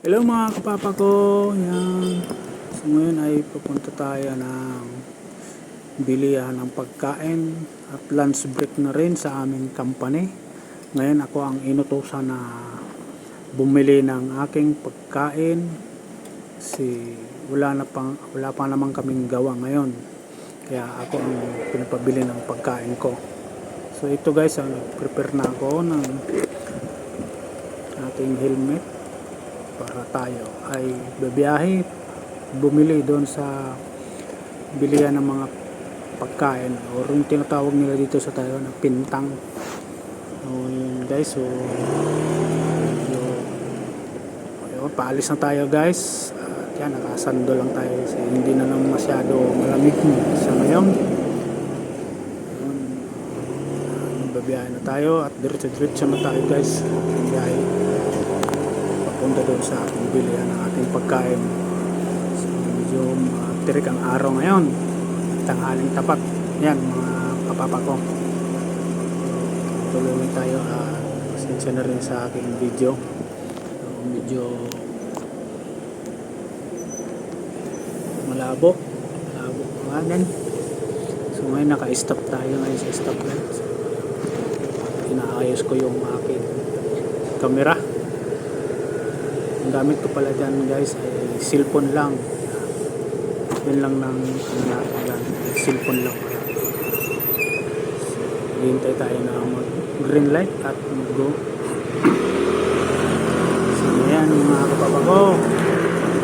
Hello mga kapapa ko, yan. So ngayon ay pupunta tayo ng bilihan ng pagkain at lunch break na rin sa aming company. Ngayon ako ang inutusan na bumili ng aking pagkain kasi wala pa naman kaming gawa ngayon. Kaya ako ang pinapabili ng pagkain ko. So ito guys, prepare na ako ng ating helmet para tayo ay babiyahe bumili doon sa bilihan ng mga pagkain o yung tinatawag nila dito sa tayo na pintang. So yun guys, so ayun, paalis na tayo guys. At yan, nakasando lang tayo kasi hindi na lang masyado malamig sa ngayon. Babiyahe na tayo at diretso na tayo guys. Babiyahe papunta doon sa ating bilihan ng ating pagkain. So medyo tirik ang araw ngayon, tanghaling tapat. Yan mga kapapa ko, tuloy tayo. Pasensya na rin sa aking video, so, medyo malabo nga din. So ngayon naka-stop tayo ngayon sa stoplight. So, inaayos ko yung aking camera. Ang gamit ko pala dyan guys ay cellphone lang. Yun lang ng cellphone lang. So, hintay tayo na mag green light at mag go. So yan mga kapapa ko,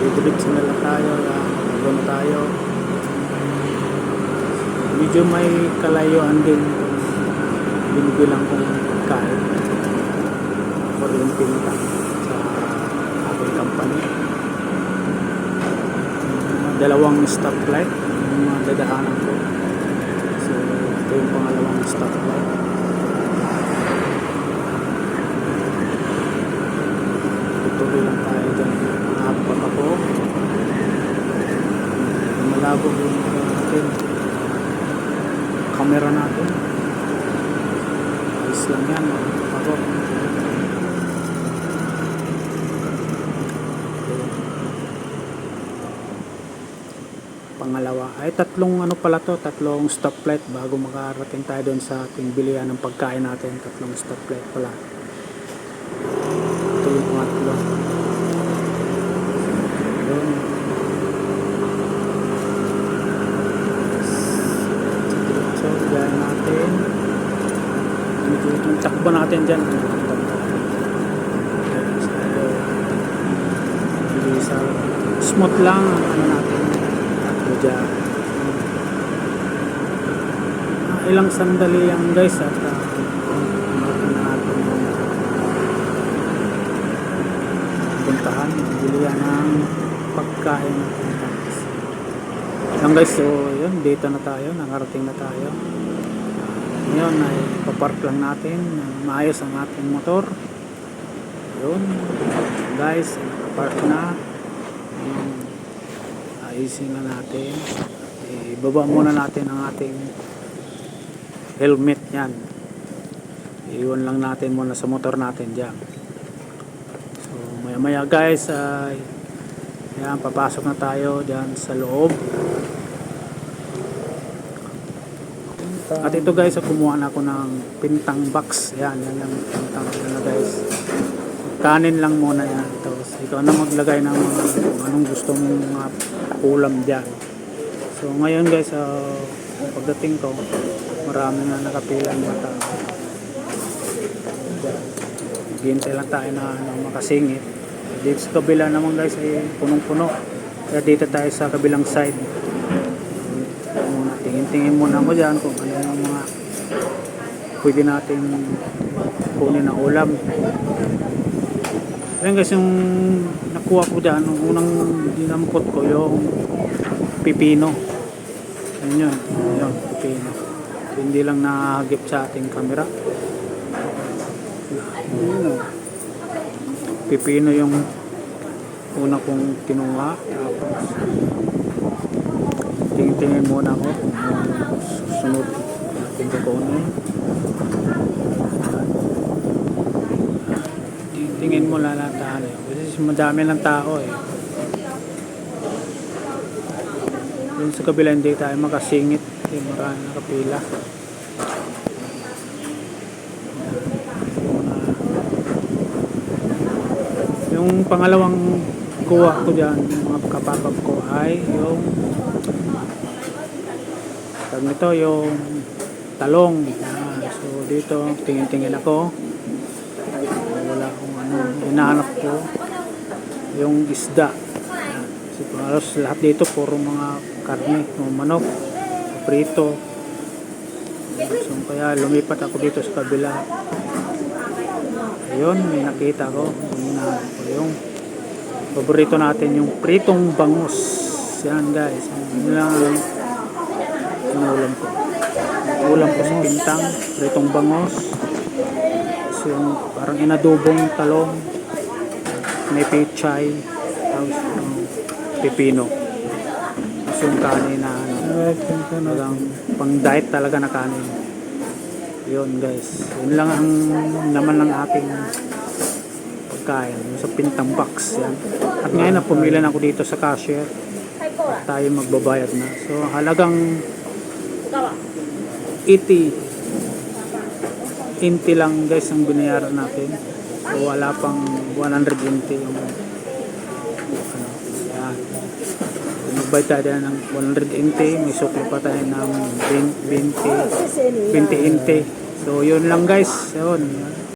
dito na lang tayo, mag-go na tayo. Medyo may kalayuan din binibilang kong kain or yung pintang sa aking company. Dalawang stoplight yung mga dadaanan ko. So ito yung pangalawang stoplight. Tutuloy lang tayo dyan mga kapapa ko. Malabo yung natin camera natin. Ayos lang yan mga kapapa ko. Pangalawa ay tatlong tatlong stoplight bago makarating tayo doon sa ating bilihan ng pagkain natin. Tatlong stoplight pala. Ito yung pangatlo. Doon. So gaya natin, medyo yung takbo natin dyan, smooth lang natin dyan. Ilang sandali yan guys at puntahan bilihan ng pagkain yan guys. So yun, dito na tayo, nakarating na tayo. Ngayon ay papark lang natin maayos ang ating motor. Yun guys, nakapark na. Ayusin na natin, ibaba muna natin ang ating helmet yan, iwan lang natin muna sa motor natin dyan. So maya maya guys yan, papasok na tayo dyan sa loob. At ito guys, kumuha na ako ng pintang box. Yan yung pintang na guys. Kanin lang muna yan. Tapos ikaw na maglagay ng mga anong gusto mong mga ulam dyan. So ngayon guys, pagdating ko, marami na nakapila ng bata. Hintay lang tayo na makasingit. Dito sa kabila naman guys ay punong-puno. Kaya dito tayo sa kabilang side. Tingin-tingin muna ako dyan kung ano yung mga pwede natin kunin na ulam. Ayan guys, yung nakuha ko dyan, unang dinampot ko yung pipino. Ayan yun, pipino. So, hindi lang nahagip sa ating camera. Pipino yung una kong kinuha. Tapos tingin-tingin muna ako kung susunod natin kukunin. Tingin mo lalatahan. Kasi madami ng tao eh. Yun sa kabila hindi tayo makasingit. Yung marami nakapila. Yung pangalawang kuha ko dyan, yung mga kapapag ko ay yung tag nito, yung talong. So dito, tingin-tingin ako. Wala akong ano, hinahanap ko. Yung isda. So halos lahat dito, puro mga karne, mga manok, prito. So kaya lumipat ako dito sa kabila. Ayun, may nakita ko. Yung paborito natin, yung pritong bangus. Yan guys, yun lang ang inuulam ko. Ulam ko sa pintang, pritong bangus. So yung parang inadobong talong, may pechay, tapos yung pipino. Tapos yung kanin na talagang pang diet talaga na kanin. Yun guys, yun lang ang naman ng aking pagkain sa pintang box yan. At ngayon na pumila na ako dito sa cashier at tayo magbabayad na. So halagang 80 lang guys ang binayaran natin. So wala pang 120 yung ano, yan. Magbayad tayo ng 120, may sukli pa tayo ng 20. So yun lang guys, yun.